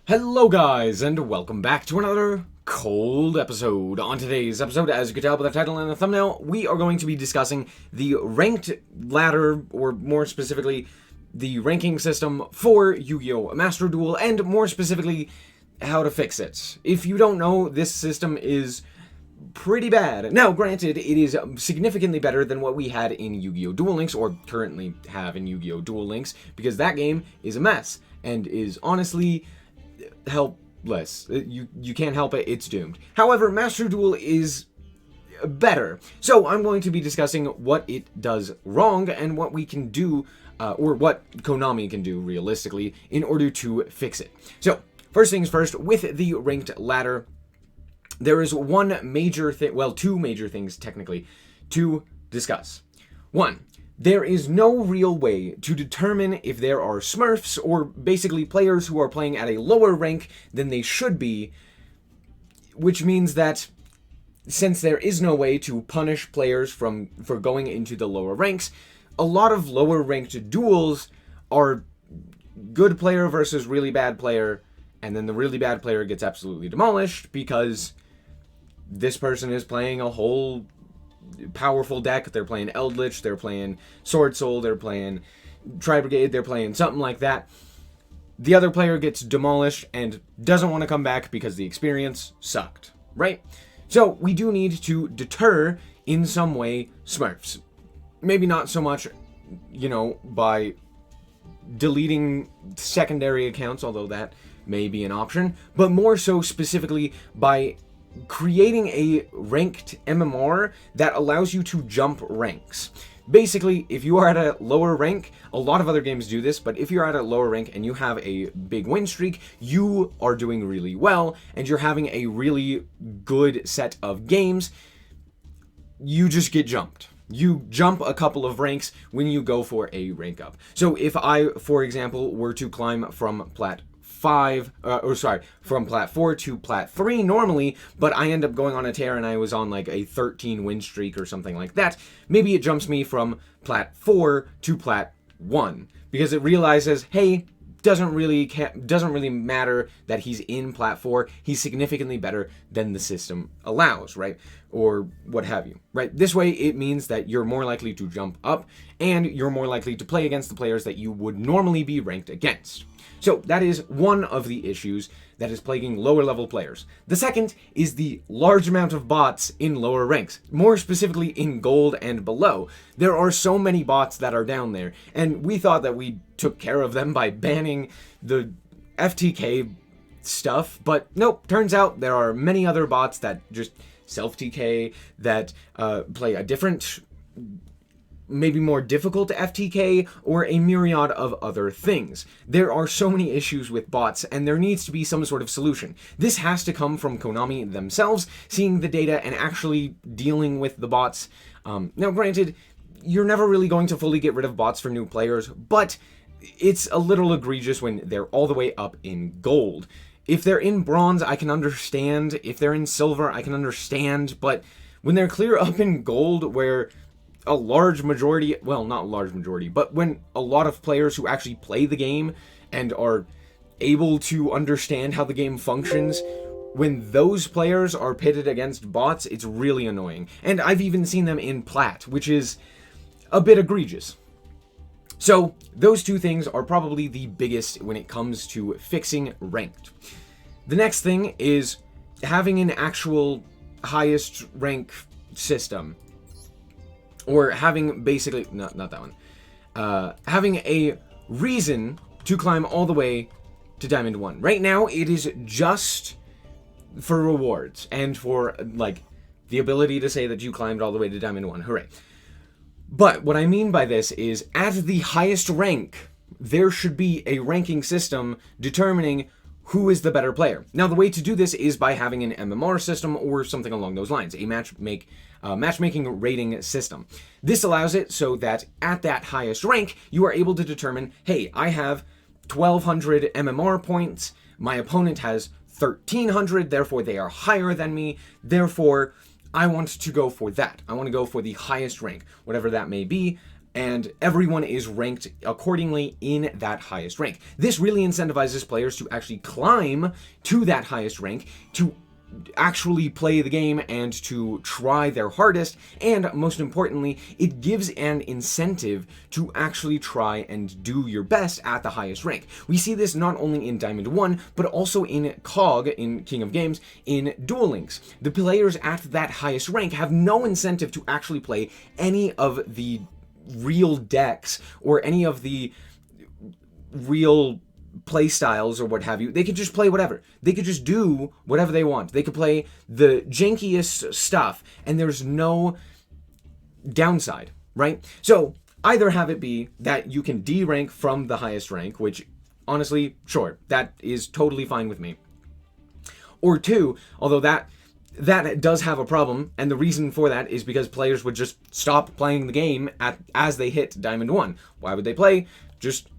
Hello guys, and welcome back to another cold episode. On today's episode, as you can tell by the title and the thumbnail, we are going to be discussing the ranked ladder, or more specifically, the ranking system for Yu-Gi-Oh! Master Duel, and more specifically, how to fix it. If you don't know, this system is pretty bad. Now, granted, it is significantly better than what we had in Yu-Gi-Oh! Duel Links, or currently have in Yu-Gi-Oh! Duel Links, because that game is a mess, and is honestly helpless. You can't help it, it's doomed. However, Master Duel is better. So I'm going to be discussing what it does wrong and what we can do, or what Konami can do realistically in order to fix it. So, first things first, with the ranked ladder, there is one major thing, well, two major things technically, to discuss. One, there is no real way to determine if there are Smurfs, or basically players who are playing at a lower rank than they should be, which means that since there is no way to punish players for going into the lower ranks, a lot of lower ranked duels are good player versus really bad player, and then the really bad player gets absolutely demolished because this person is playing a whole powerful deck. They're playing Eldritch, they're playing Sword Soul, they're playing Tri-Brigade, they're playing something like that. The other player gets demolished and doesn't want to come back because the experience sucked, right? So we do need to deter, in some way, Smurfs. Maybe not so much, by deleting secondary accounts, although that may be an option, but more so specifically by creating a ranked MMR that allows you to jump ranks. Basically, if you are at a lower rank, a lot of other games do this, but if you're at a lower rank and you have a big win streak, you are doing really well, and you're having a really good set of games, you just get jumped. You jump a couple of ranks when you go for a rank up. So if I, for example, were to climb from from Plat 4 to Plat 3 normally, but I end up going on a tear and I was on like a 13 win streak or something like that, maybe it jumps me from Plat 4 to Plat 1, because it realizes, hey, doesn't really matter that he's in Plat 4, he's significantly better than the system allows, right? Or what have you, right? This way it means that you're more likely to jump up, and you're more likely to play against the players that you would normally be ranked against. So that is one of the issues that is plaguing lower level players. The second is the large amount of bots in lower ranks, more specifically in gold and below. There are so many bots that are down there, and we thought that we took care of them by banning the FTK stuff, but nope, turns out there are many other bots that just self-TK, that play a different, maybe more difficult FTK, or a myriad of other things. There are so many issues with bots, and there needs to be some sort of solution. This has to come from Konami themselves, seeing the data and actually dealing with the bots. Now, granted, you're never really going to fully get rid of bots for new players, but it's a little egregious when they're all the way up in gold. If they're in bronze, I can understand. If they're in silver, I can understand. But when they're clear up in gold, where a large majority, well, not large majority, but when a lot of players who actually play the game and are able to understand how the game functions, when those players are pitted against bots, it's really annoying. And I've even seen them in Plat, which is a bit egregious. So those two things are probably the biggest when it comes to fixing ranked. The next thing is having an actual highest rank system. Or having basically, not that one, having a reason to climb all the way to Diamond 1. Right now, it is just for rewards and for, like, the ability to say that you climbed all the way to Diamond 1. Hooray. But what I mean by this is, at the highest rank, there should be a ranking system determining who is the better player. Now, the way to do this is by having an MMR system or something along those lines, a matchmaking rating system. This allows it so that at that highest rank, you are able to determine, hey, I have 1,200 MMR points, my opponent has 1,300, therefore they are higher than me, therefore I want to go for that. I want to go for the highest rank, whatever that may be, and everyone is ranked accordingly in that highest rank. This really incentivizes players to actually climb to that highest rank, to actually play the game and to try their hardest, and most importantly, it gives an incentive to actually try and do your best at the highest rank. We see this not only in Diamond 1, but also in COG, in King of Games, in Duel Links. The players at that highest rank have no incentive to actually play any of the real decks or any of the real play styles or what have you. They could just play whatever. They could just do whatever they want. They could play the jankiest stuff and there's no downside, right? So either have it be that you can D-rank from the highest rank, which honestly, sure, that is totally fine with me. Or two, although that does have a problem, and the reason for that is because players would just stop playing the game as they hit Diamond 1. Why would they play? Just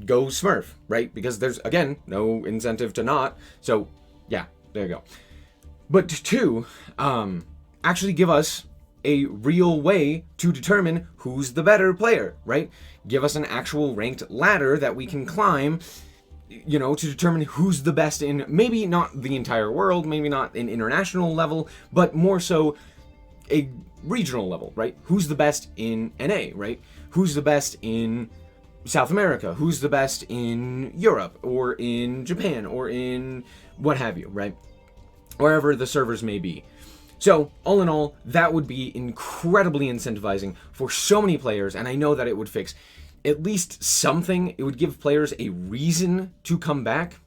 go Smurf, right? Because there's, again, no incentive to not. So, yeah, there you go. But two, actually give us a real way to determine who's the better player, right? Give us an actual ranked ladder that we can climb, you know, to determine who's the best in maybe not the entire world, maybe not an international level, but more so a regional level, right? Who's the best in NA, right? Who's the best in South America? Who's the best in Europe or in Japan or in what have you, right? Wherever the servers may be. So, all in all, that would be incredibly incentivizing for so many players, and I know that it would fix at least something. It would give players a reason to come back.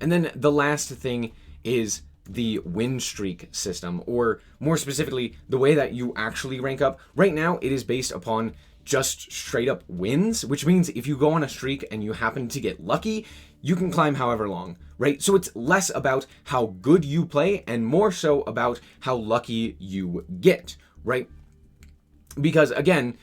And then the last thing is the win streak system, or more specifically, the way that you actually rank up. Right now, it is based upon just straight up wins, which means if you go on a streak and you happen to get lucky, you can climb however long, right? So it's less about how good you play and more so about how lucky you get, right? Because again,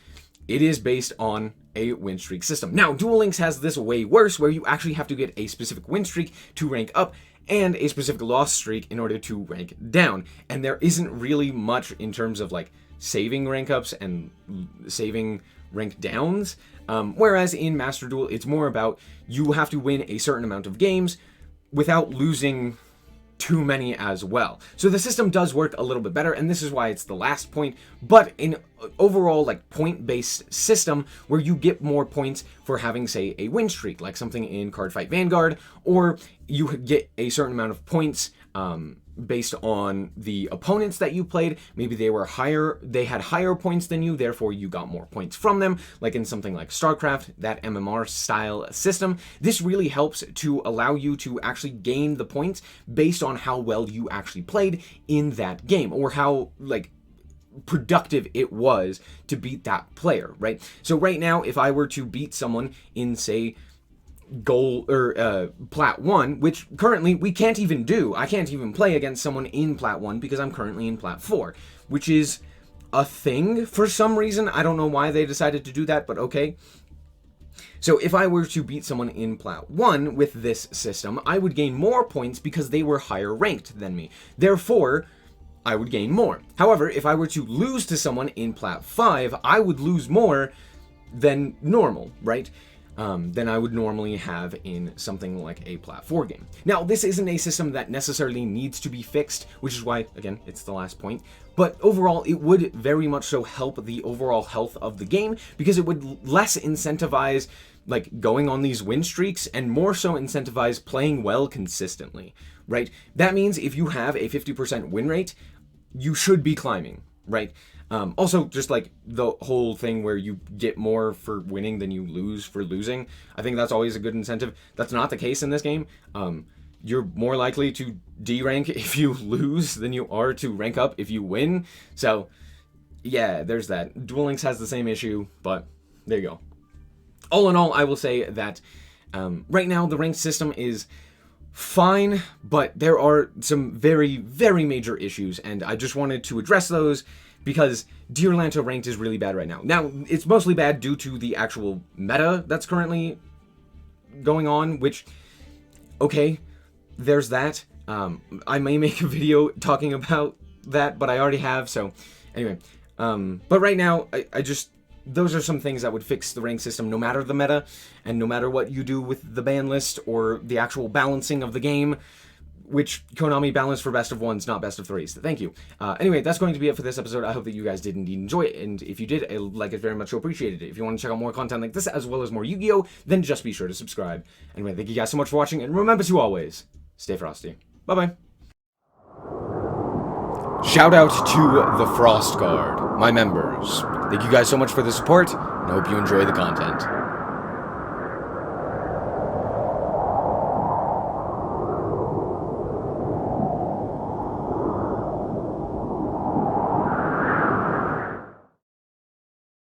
it is based on a win streak system. Now, Duel Links has this way worse, where you actually have to get a specific win streak to rank up and a specific loss streak in order to rank down. And there isn't really much in terms of like saving rank ups and saving rank downs. Whereas in Master Duel, it's more about you have to win a certain amount of games without losing too many as well. So the system does work a little bit better, and this is why it's the last point. But in overall, like, point-based system where you get more points for having, say, a win streak, like something in Cardfight Vanguard, or you get a certain amount of points based on the opponents that you played. Maybe they had higher points than you, therefore you got more points from them, like in something like StarCraft, that MMR style system. This really helps to allow you to actually gain the points based on how well you actually played in that game, or how, like, productive it was to beat that player, right? So right now, if I were to beat someone in, say, Gold or Plat 1, which currently we can't even do. I can't even play against someone in Plat 1 because I'm currently in Plat 4, which is a thing for some reason. I don't know why they decided to do that, but okay. So if I were to beat someone in Plat 1 with this system, I would gain more points because they were higher ranked than me. Therefore, I would gain more. However, if I were to lose to someone in Plat 5, I would lose more than normal, right? Than I would normally have in something like a Plat 4 game. Now, this isn't a system that necessarily needs to be fixed, which is why, again, it's the last point. But overall, it would very much so help the overall health of the game, because it would less incentivize, like, going on these win streaks, and more so incentivize playing well consistently, right? That means if you have a 50% win rate, you should be climbing, right? Also, just like the whole thing where you get more for winning than you lose for losing, I think that's always a good incentive. That's not the case in this game. You're more likely to D-rank if you lose than you are to rank up if you win. So, yeah, there's that. Duel Links has the same issue, but there you go. All in all, I will say that right now the ranked system is fine, but there are some very, very major issues, and I just wanted to address those because Dear Lanta ranked is really bad right now. Now, it's mostly bad due to the actual meta that's currently going on, which, okay, there's that. I may make a video talking about that, but I already have, so anyway. But right now, I just... Those are some things that would fix the rank system no matter the meta, and no matter what you do with the ban list or the actual balancing of the game, which Konami balanced for best of ones, not best of threes. Thank you. Anyway, that's going to be it for this episode. I hope that you guys did indeed enjoy it, and if you did, I like it very much, so appreciated it. If you want to check out more content like this, as well as more Yu-Gi-Oh!, then just be sure to subscribe. Anyway, thank you guys so much for watching, and remember to always stay frosty. Bye-bye. Shout out to the Frost Guard, my members. Thank you guys so much for the support, and I hope you enjoy the content.